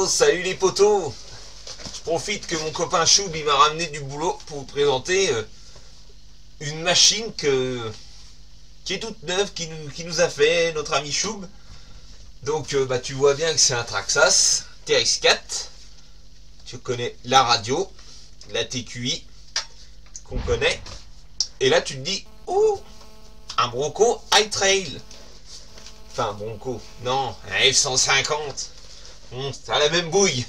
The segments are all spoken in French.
Oh, salut les potos. Je profite que mon copain Choub il m'a ramené du boulot pour vous présenter une machine qui est toute neuve, qui nous a fait notre ami Choub. Donc tu vois bien que c'est un Traxxas TX4. Tu connais la radio, la TQI qu'on connaît. Et là tu te dis, oh, un Bronco iTrail. Enfin Bronco, non, un F-150. Ça a la même bouille.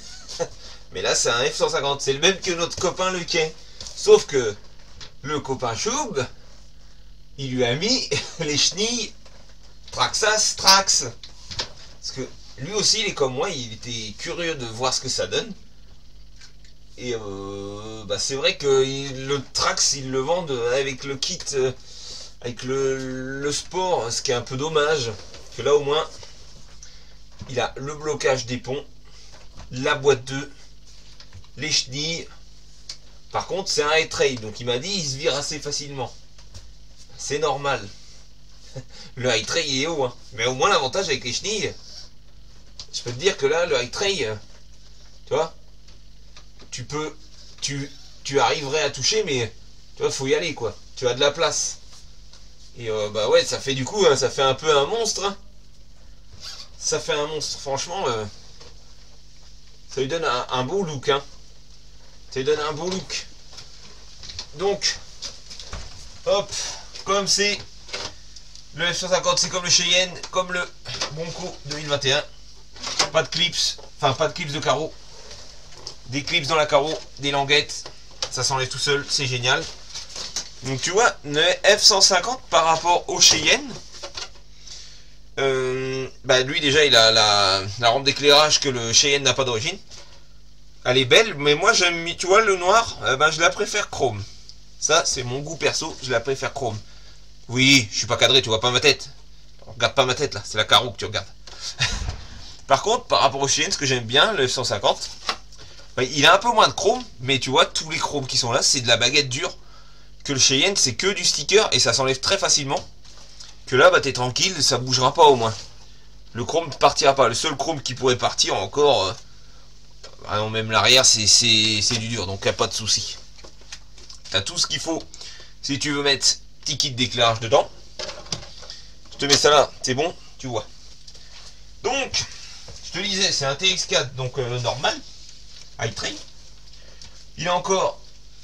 Mais là c'est un F-150, c'est le même que notre copain le quai. Sauf que le copain Choub, il lui a mis les chenilles Traxxas Trax. Parce que lui aussi il est comme moi, il était curieux de voir ce que ça donne. Et c'est vrai que le Trax ils le vendent avec le kit, avec le sport, ce qui est un peu dommage. Que là au moins il a le blocage des ponts, la boîte 2, les chenilles. Par contre c'est un iTrail, donc il m'a dit il se vire assez facilement. C'est normal. Le iTrail il est haut, hein. Mais au moins l'avantage avec les chenilles, je peux te dire que là le iTrail, tu vois, tu arriverais à toucher, mais tu vois, faut y aller quoi. Tu as de la place. Et ouais, ça fait du coup, hein, ça fait un peu un monstre. Hein. Ça fait un monstre, franchement. Ça lui donne un beau look. Hein. Ça lui donne un beau look. Donc, hop, comme c'est le F-150, c'est comme le Cheyenne, comme le Bronco 2021. Pas de clips, enfin pas de clips de carreaux. Des clips dans la carreau, des languettes. Ça s'enlève tout seul, c'est génial. Donc tu vois, le F-150 par rapport au Cheyenne, lui déjà il a la rampe d'éclairage que le Cheyenne n'a pas d'origine. Elle est belle, mais moi j'aime, tu vois, le noir, je la préfère chrome. Ça c'est mon goût perso, je la préfère chrome. Oui, je suis pas cadré, tu vois pas ma tête. Regarde pas ma tête là, c'est la carreau que tu regardes. Par contre, par rapport au Cheyenne, ce que j'aime bien, le F-150, il a un peu moins de chrome, mais tu vois, tous les chromes qui sont là, c'est de la baguette dure. Que le Cheyenne c'est que du sticker et ça s'enlève très facilement. Que là t'es tranquille, ça bougera pas au moins. Le chrome ne partira pas. Le seul chrome qui pourrait partir encore, non, même l'arrière c'est du dur, donc y a pas de souci. T'as tout ce qu'il faut si tu veux mettre petit kit d'éclairage dedans. Je te mets ça là, c'est bon, tu vois. Donc je te disais, c'est un TX4 donc normal, iTrail. Il a encore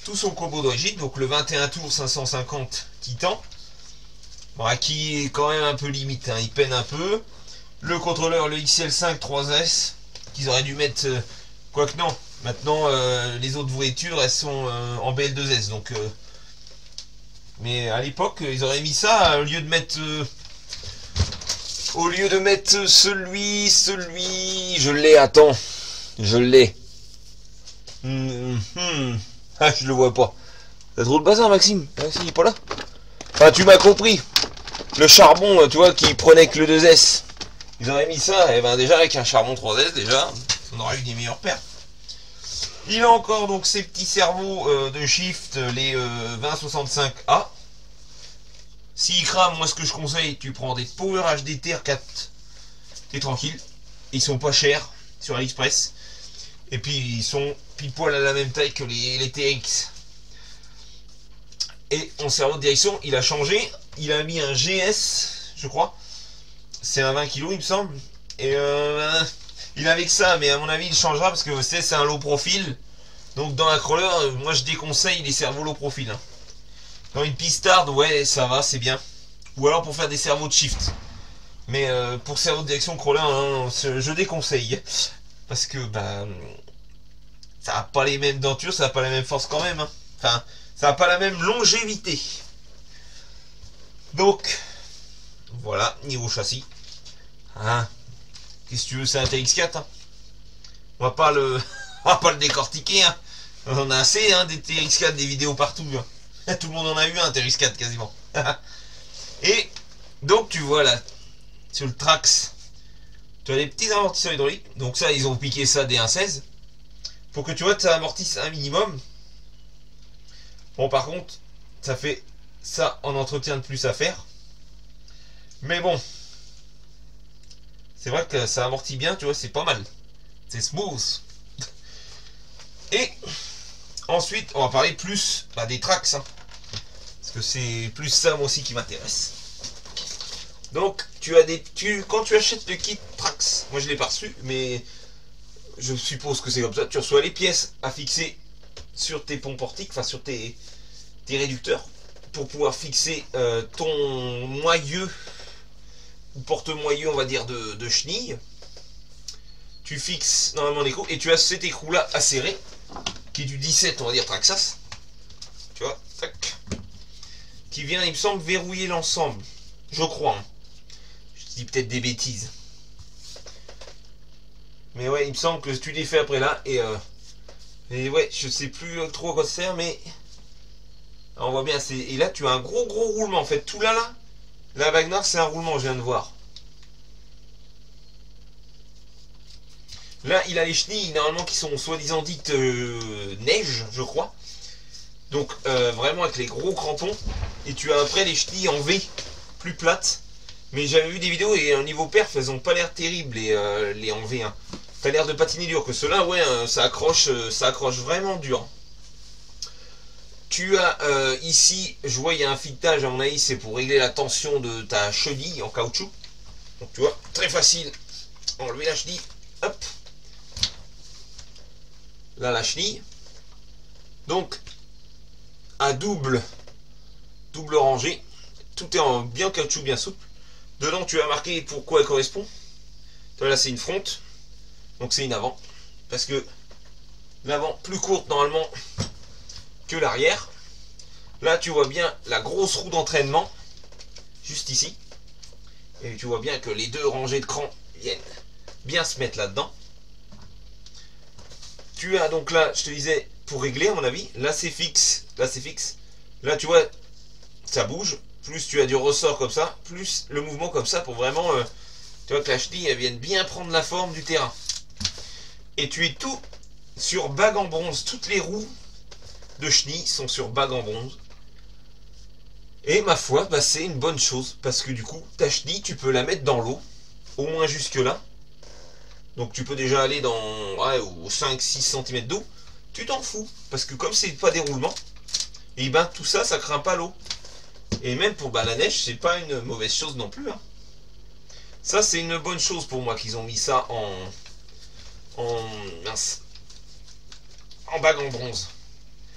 tout son combo d'origine, donc le 21 tours 550 Titan, qui est quand même un peu limite, hein, il peine un peu. Le contrôleur, le XL5 3S, qu'ils auraient dû mettre, quoique non, maintenant les autres voitures elles sont en BL2S, donc mais à l'époque ils auraient mis ça au lieu de mettre celui, je l'ai, attends, je l'ai. Ah, je le vois pas. T'as trop de bazar, Maxime. Ah, si, il est pas là. Enfin, tu m'as compris. Le charbon, tu vois, qui prenait que le 2S. Ils auraient mis ça, et déjà avec un charbon 3S, déjà, on aurait eu des meilleures pertes. Il a encore donc ces petits cerveaux de shift, les 2065A. S'ils crament, moi ce que je conseille, tu prends des Power HD TR4. T'es tranquille. Ils sont pas chers sur AliExpress. Et puis ils sont pile poil à la même taille que les TX. Et en cerveau de direction, il a changé. Il a mis un GS, je crois. C'est un 20 kg, il me semble. Et il a avec ça, mais à mon avis, il changera parce que c'est un low profil. Donc dans un crawler, moi je déconseille les cerveaux low profil. Hein. Dans une pistarde, ouais, ça va, c'est bien. Ou alors pour faire des cerveaux de shift. Mais pour cerveau de direction crawler, hein, je déconseille. Parce que ça n'a pas les mêmes dentures, ça n'a pas la même force quand même. Hein. Enfin, ça n'a pas la même longévité. Donc, voilà, niveau châssis. Hein. Qu'est-ce que tu veux, c'est un TX4. Hein. On va pas le décortiquer. Hein. On en a assez hein, des TX4, des vidéos partout. Hein. Tout le monde en a eu un TX4 quasiment. Et donc tu vois là, sur le Trax, tu as des petits amortisseurs hydrauliques. Donc ça, ils ont piqué ça des 1.16. Pour que tu vois, ça amortisse un minimum. Bon, par contre, ça fait ça en entretien de plus à faire. Mais bon, c'est vrai que ça amortit bien, tu vois, c'est pas mal. C'est smooth. Et ensuite, on va parler plus des Trax. Hein, parce que c'est plus ça, moi aussi, qui m'intéresse. Donc, quand tu achètes le kit Trax, moi je l'ai pas reçu, mais je suppose que c'est comme ça. Tu reçois les pièces à fixer sur tes ponts portiques, enfin sur tes réducteurs, pour pouvoir fixer ton moyeu, ou porte-moyeu, on va dire, de chenilles. Tu fixes normalement l'écrou, et tu as cet écrou là à serrer, qui est du 17, on va dire, Traxxas. Tu vois, tac. Qui vient, il me semble, verrouiller l'ensemble. Je crois. Hein. Je dis peut-être des bêtises. Mais ouais, il me semble que tu les fais après là, et ouais, je sais plus trop à quoi ça sert, mais on voit bien, et là tu as un gros roulement en fait, tout là, la bague noire c'est un roulement, je viens de voir. Là il a les chenilles normalement qui sont soi-disant dites neige, je crois. Donc vraiment avec les gros crampons, et tu as après les chenilles en V, plus plates. Mais j'avais vu des vidéos et au niveau perf, elles ont pas l'air terribles les en V1. T'as l'air de patiner dur, que ceux-là, ouais, ça accroche vraiment dur. Tu as ici, je vois, il y a un filetage, à mon avis, c'est pour régler la tension de ta chenille en caoutchouc. Donc tu vois, très facile. Enlever la chenille, hop. Là, la chenille. Donc, à double rangée. Tout est en bien caoutchouc, bien souple. Dedans, tu as marqué pourquoi elle correspond. Là, c'est une fronte. Donc c'est une avant, parce que l'avant plus courte normalement que l'arrière. Là tu vois bien la grosse roue d'entraînement, juste ici. Et tu vois bien que les deux rangées de crans viennent bien se mettre là-dedans. Tu as donc là, je te disais, pour régler à mon avis, là c'est fixe, là c'est fixe. Là tu vois, ça bouge, plus tu as du ressort comme ça, plus le mouvement comme ça pour vraiment, tu vois que la chenille elle vienne bien prendre la forme du terrain. Et tu es tout sur bague en bronze. Toutes les roues de chenilles sont sur bague en bronze. Et ma foi, bah, c'est une bonne chose. Parce que du coup, ta chenille, tu peux la mettre dans l'eau. Au moins jusque là. Donc tu peux déjà aller dans aux 5-6 cm d'eau. Tu t'en fous. Parce que comme c'est pas des roulements, et ben tout ça, ça craint pas l'eau. Et même pour la neige, c'est pas une mauvaise chose non plus. Hein. Ça, c'est une bonne chose pour moi qu'ils ont mis ça en bague en bronze.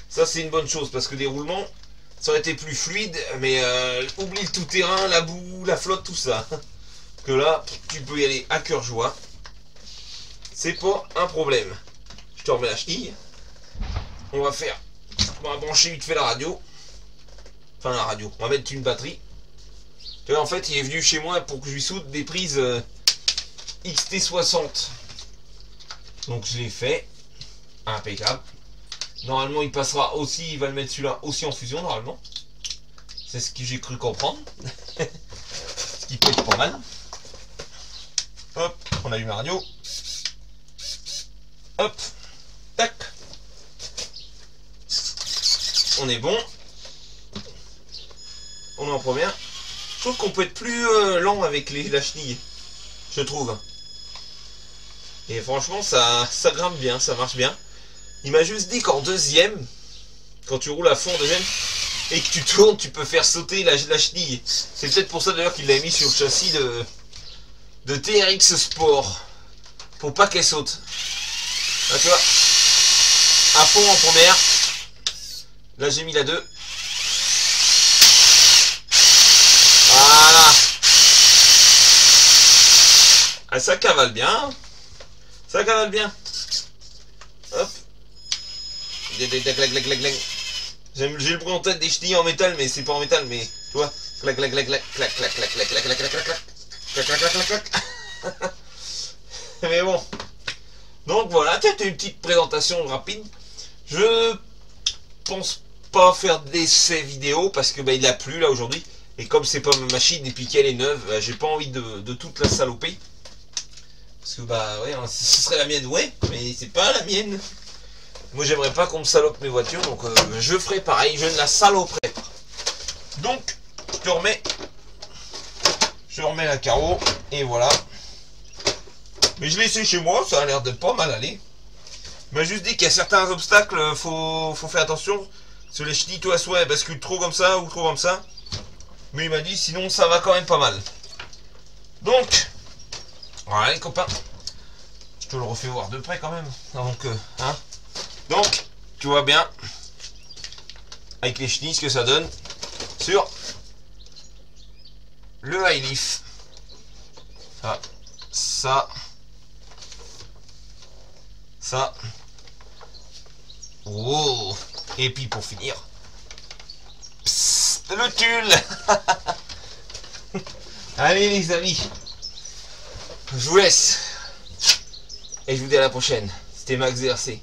Ça c'est une bonne chose parce que des roulements ça aurait été plus fluide, mais oublie le tout terrain, la boue, la flotte, tout ça. Que là tu peux y aller à cœur joie. C'est pas un problème. Je te remets la chenille. On va brancher vite fait la radio. Enfin la radio, on va mettre une batterie. Tu vois, en fait il est venu chez moi pour que je lui soude des prises XT60. Donc je l'ai fait, impeccable. Normalement il passera aussi, il va le mettre celui-là aussi en fusion normalement. C'est ce que j'ai cru comprendre. Ce qui peut être pas mal. Hop, on allume la radio. Hop, tac. On est bon. On est en première. Je trouve qu'on peut être plus lent avec la chenille. Je trouve. Et franchement, ça grimpe bien, ça marche bien. Il m'a juste dit qu'en deuxième, quand tu roules à fond en deuxième, et que tu tournes, tu peux faire sauter la chenille. C'est peut-être pour ça d'ailleurs qu'il l'a mis sur le châssis de TRX Sport. Pour pas qu'elle saute. Là tu vois, à fond en première. Là j'ai mis la 2. Voilà. Ah, ça cavale bien. Ça cavale bien. Hop. J'ai le bruit en tête des chenilles en métal, mais c'est pas en métal, mais tu vois. Clac clac clac clac clac clac clac clac clac clac clac clac clac clac clac clac. Mais bon. Donc voilà, c'était une petite présentation rapide. Je pense pas faire d'essai vidéo parce que il a plu là aujourd'hui. Et comme c'est pas ma machine et puis qu'elle est neuve, j'ai pas envie de toute la saloper. Parce que ouais, ce serait la mienne, ouais, mais c'est pas la mienne. Moi j'aimerais pas qu'on me salope mes voitures, donc je ferai pareil, je ne la saloperai pas. Donc je remets la carreau, et voilà. Mais je l'ai essayé chez moi, ça a l'air de pas mal aller. Il m'a juste dit qu'il y a certains obstacles, faut faire attention. Sur les chenilles, toi, soit elles basculent trop comme ça ou trop comme ça. Mais il m'a dit sinon ça va quand même pas mal. Donc, voilà les copains. Je te le refais voir de près quand même. Donc, hein. Donc, tu vois bien avec les chenilles ce que ça donne sur le high leaf. Ça. Wow. Et puis pour finir, psst, le tulle. Allez les amis, je vous laisse. Et je vous dis à la prochaine. C'était Max DRC.